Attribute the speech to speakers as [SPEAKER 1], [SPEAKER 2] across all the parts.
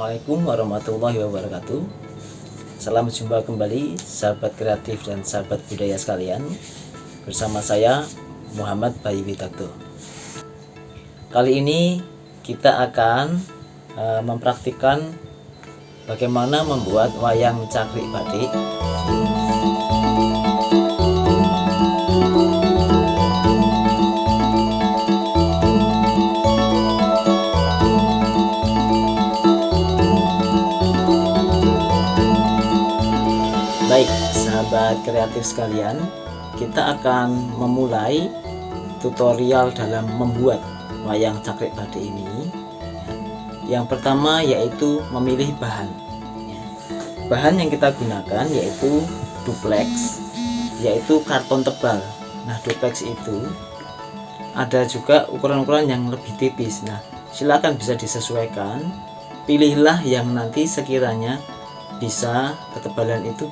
[SPEAKER 1] Assalamualaikum warahmatullahi wabarakatuh. Salam jumpa kembali sahabat kreatif dan sahabat budaya sekalian. Bersama saya Muhammad Bayu Widakdo. Kali ini kita akan mempraktikkan bagaimana membuat wayang cakrik batik. Baik, sahabat kreatif sekalian, kita akan memulai tutorial dalam membuat wayang cakrik batik ini. Yang pertama yaitu memilih bahan. Bahan yang kita gunakan yaitu duplex, yaitu karton tebal. Nah, duplex itu ada juga ukuran-ukuran yang lebih tipis. Nah, silakan bisa disesuaikan. Pilihlah yang nanti sekiranya bisa ketebalan itu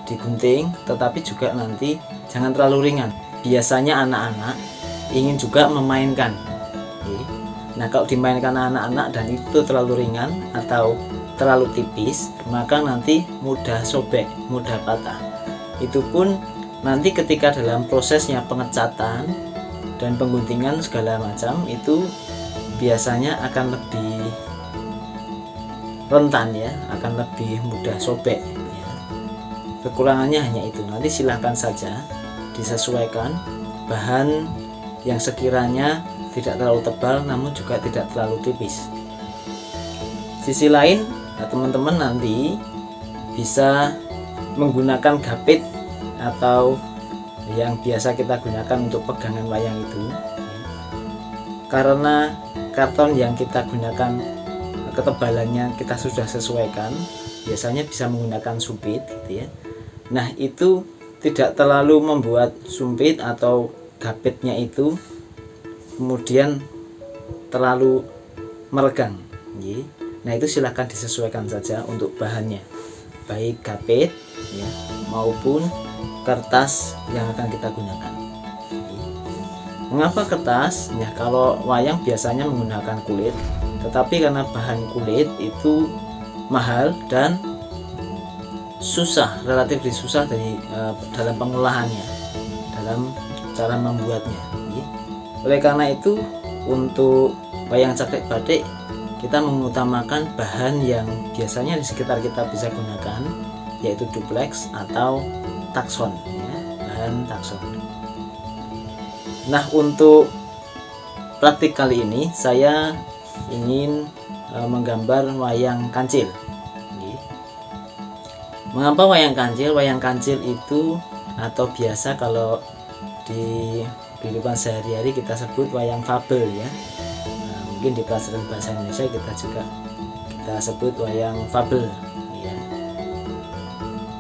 [SPEAKER 1] digunting, tetapi juga nanti jangan terlalu ringan. Biasanya anak-anak ingin juga memainkan. Nah, kalau dimainkan anak-anak dan itu terlalu ringan atau terlalu tipis, maka nanti mudah sobek, mudah patah. Itu pun nanti ketika dalam prosesnya pengecatan dan pengguntingan segala macam itu biasanya akan lebih rentan ya, akan lebih mudah sobek. Kekurangannya hanya itu. Nanti silahkan saja disesuaikan bahan yang sekiranya tidak terlalu tebal namun juga tidak terlalu tipis. Sisi lain, teman-teman nanti bisa menggunakan gapit atau yang biasa kita gunakan untuk pegangan wayang itu. Karena karton yang kita gunakan ketebalannya kita sudah sesuaikan, biasanya bisa menggunakan sumpit gitu ya. Nah, itu tidak terlalu membuat sumpit atau gapitnya itu kemudian terlalu meregang. Nah, itu silahkan disesuaikan saja untuk bahannya, baik gapit ya, maupun kertas yang akan kita gunakan. Mengapa kertas? Ya, kalau wayang biasanya menggunakan kulit, tetapi karena bahan kulit itu mahal dan susah, relatif susah dalam pengolahannya, dalam cara membuatnya. Oleh karena itu, untuk wayang cakrik batik kita mengutamakan bahan yang biasanya di sekitar kita bisa gunakan, yaitu duplex atau takson ya, bahan takson. Nah, untuk praktik kali ini saya ingin menggambar wayang kancil. Mengapa wayang kancil? Wayang kancil itu atau biasa kalau di kehidupan sehari-hari kita sebut wayang fabel ya. Nah, mungkin di pelajaran bahasa Indonesia kita sebut wayang fabel ya.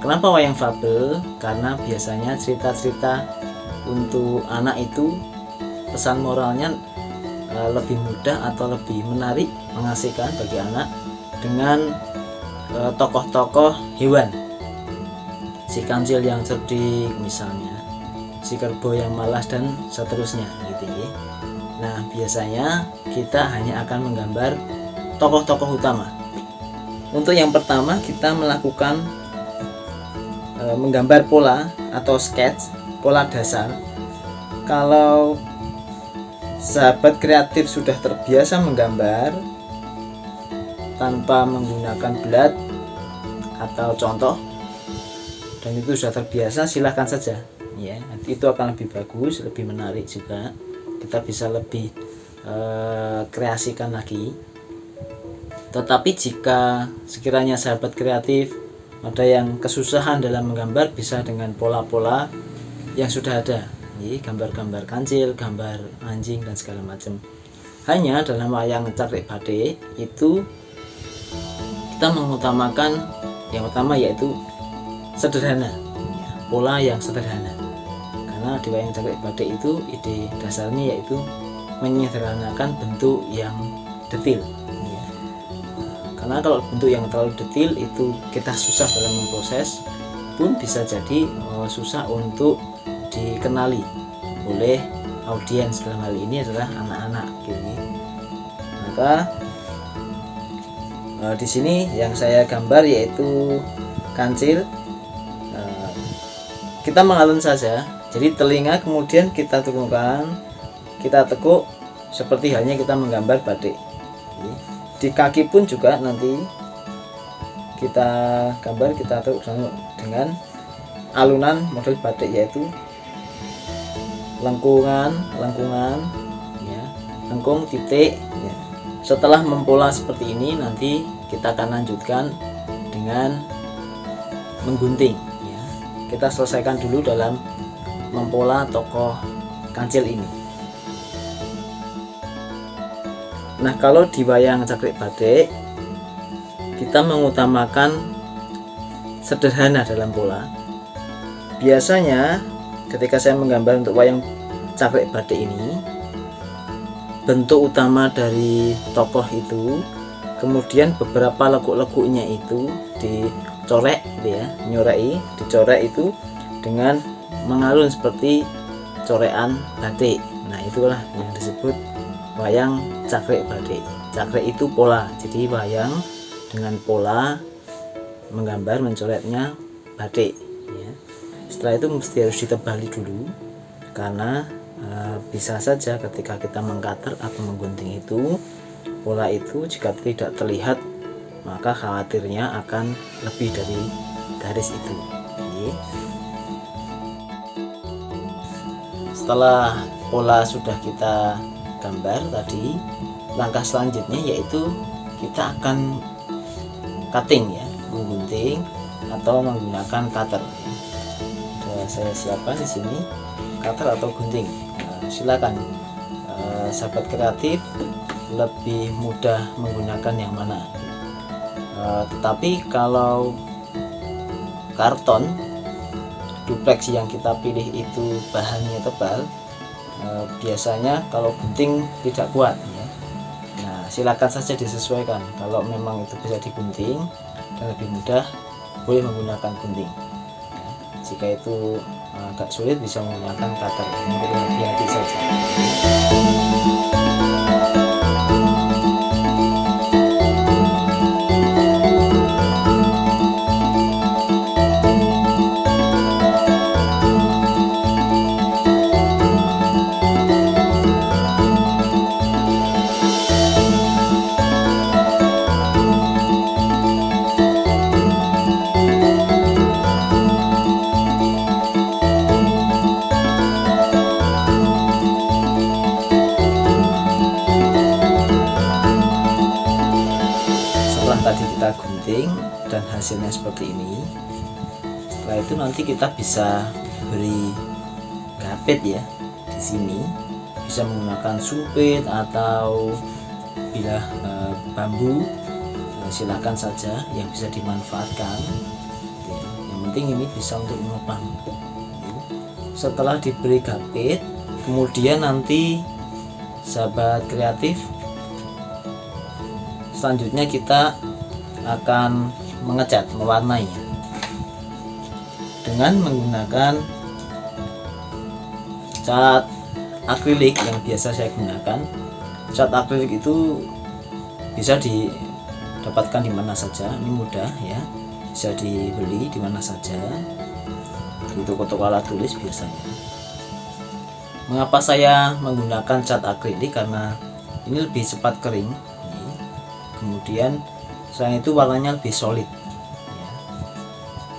[SPEAKER 1] Kenapa wayang fabel? Karena biasanya cerita-cerita untuk anak itu pesan moralnya lebih mudah atau lebih menarik, mengasihkan bagi anak dengan tokoh-tokoh hewan, si kancil yang cerdik misalnya, si kerbau yang malas dan seterusnya gitu ya. Nah, biasanya kita hanya akan menggambar tokoh-tokoh utama. Untuk yang pertama kita melakukan menggambar pola atau sketch, pola dasar. Kalau sahabat kreatif sudah terbiasa menggambar tanpa menggunakan belat atau contoh dan itu sudah terbiasa, silahkan saja ya, itu akan lebih bagus, lebih menarik juga, kita bisa lebih kreasikan lagi. Tetapi jika sekiranya sahabat kreatif ada yang kesusahan dalam menggambar, bisa dengan pola-pola yang sudah ada, gambar-gambar kancil, gambar anjing dan segala macam. Hanya dalam wayang cakrik batik itu kita mengutamakan yang pertama yaitu sederhana, pola yang sederhana. Karena di wayang cakrik batik itu ide dasarnya yaitu menyederhanakan bentuk yang detil. Karena kalau bentuk yang terlalu detil itu kita susah dalam memproses, pun bisa jadi susah untuk dikenali oleh audiens, dalam hal ini adalah anak-anak gitu. Maka Di sini yang saya gambar yaitu kancil. Kita mengalun saja, jadi telinga kemudian kita turunkan, kita tekuk seperti halnya kita menggambar batik. Di kaki pun juga nanti kita gambar, kita tekuk dengan alunan model batik, yaitu lengkungan ya, lengkung titik ya. Setelah mempola seperti ini, nanti kita akan lanjutkan dengan menggunting ya. Kita selesaikan dulu dalam mempola tokoh kancil ini. Nah, kalau di wayang cakrik batik kita mengutamakan sederhana dalam pola. Biasanya ketika saya menggambar untuk wayang cakrik batik ini, bentuk utama dari tokoh itu, kemudian beberapa lekuk-lekuknya itu dicorek gitu ya, nyorei, dicorek itu dengan mengalun seperti corekan batik. Nah, itulah yang disebut wayang cakrik batik. Cakrik itu pola, jadi wayang dengan pola menggambar mencoretnya batik ya. Setelah itu mesti harus ditebali dulu, karena bisa saja ketika kita mengcutter atau menggunting itu, pola itu jika tidak terlihat, maka khawatirnya akan lebih dari garis itu. Oke. Setelah pola sudah kita gambar tadi, langkah selanjutnya yaitu kita akan cutting ya, menggunting atau menggunakan cutter. Sudah saya siapkan di sini cutter atau gunting. Silakan sahabat kreatif lebih mudah menggunakan yang mana. Tetapi kalau karton duplex yang kita pilih itu bahannya tebal, biasanya kalau gunting tidak kuat ya. Nah, silakan saja disesuaikan. Kalau memang itu bisa digunting dan lebih mudah, boleh menggunakan gunting ya. Jika itu agak sulit, bisa menggunakan cutter. Hati-hati saja. Tadi kita gunting dan hasilnya seperti ini. Setelah itu nanti kita bisa beri gapit ya. Di sini bisa menggunakan sumpit atau bilah bambu, silakan saja yang bisa dimanfaatkan. Yang penting ini bisa untuk menopang. Setelah diberi gapit, kemudian nanti sahabat kreatif, selanjutnya kita akan mengecat, mewarnai dengan menggunakan cat akrilik yang biasa saya gunakan. Cat akrilik itu bisa didapatkan di mana saja, ini mudah ya, bisa dibeli di mana saja, di toko-toko alat tulis biasanya. Mengapa saya menggunakan cat akrilik? Karena ini lebih cepat kering. Kemudian selain itu warnanya lebih solid ya,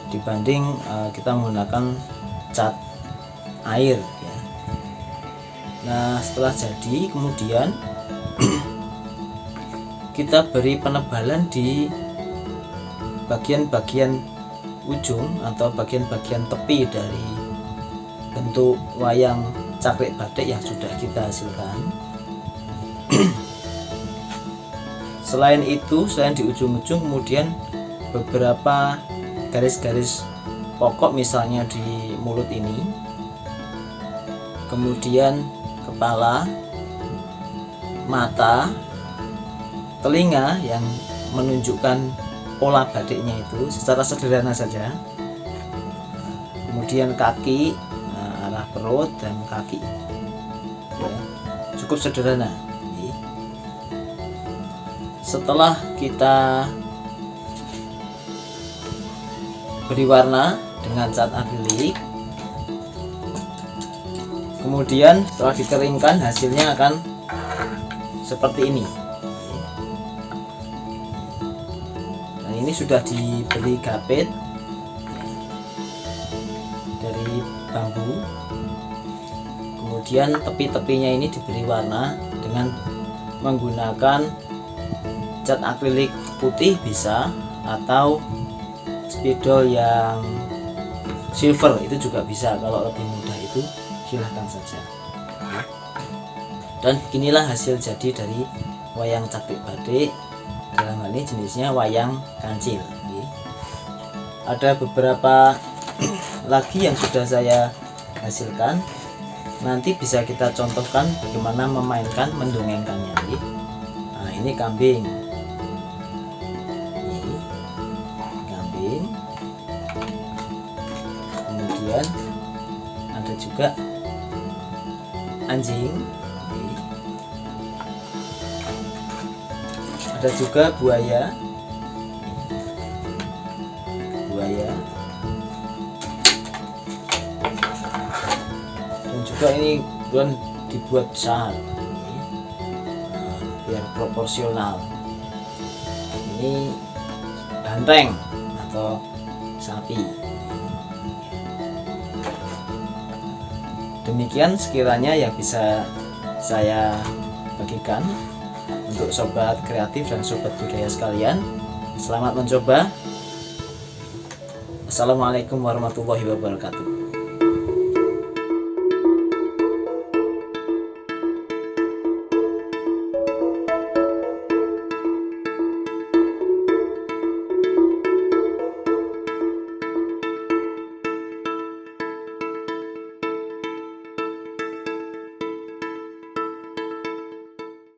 [SPEAKER 1] dibanding kita menggunakan cat air ya. Nah, setelah jadi kemudian kita beri penebalan di bagian-bagian ujung atau bagian-bagian tepi dari bentuk wayang cakrik batik yang sudah kita hasilkan. Selain itu, selain di ujung-ujung, kemudian beberapa garis-garis pokok, misalnya di mulut ini, kemudian kepala, mata, telinga yang menunjukkan pola batiknya itu secara sederhana saja. Kemudian kaki, arah perut dan kaki ya, cukup sederhana. setelah kita beri warna dengan cat akrilik, kemudian setelah dikeringkan hasilnya akan seperti ini. Dan ini sudah diberi gapit dari bambu. Kemudian tepi-tepinya ini diberi warna dengan menggunakan cat akrilik putih bisa, atau spidol yang silver itu juga bisa. Kalau lebih mudah itu silahkan saja. Dan inilah hasil jadi dari wayang cakrik batik. Dalam hal ini jenisnya wayang kancil. Ada beberapa lagi yang sudah saya hasilkan, nanti bisa kita contohkan bagaimana memainkan mendongengkannya. Nah, ini kambing. Ini kambing. Kemudian ada juga anjing. Ada juga buaya. Dan juga ini belum dibuat besar, biar proporsional. Ini banteng atau sapi. Demikian sekiranya yang bisa saya bagikan untuk sobat kreatif dan sobat budaya sekalian. Selamat mencoba. Assalamualaikum warahmatullahi wabarakatuh.